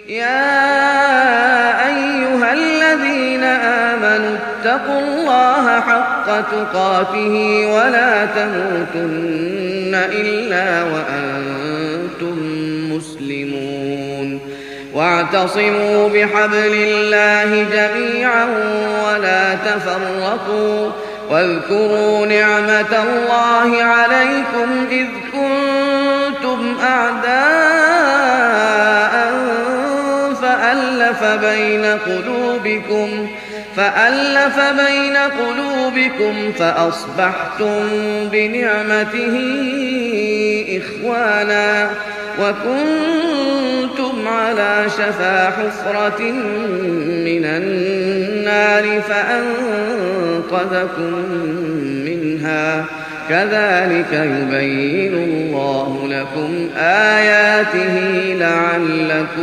يا أيها الذين آمنوا اتقوا الله حق تقاته ولا تموتن إلا وأنتم مسلمون واعتصموا بحبل الله جميعا ولا تفرقوا واذكروا نعمة الله عليكم إذ كنتم أعداء فألف بين قلوبكم فأصبحتم بنعمته إخوانا وكنتم على شفا حفرة من النار فأنقذكم منها كذلك يبين الله لكم آياته لعلكم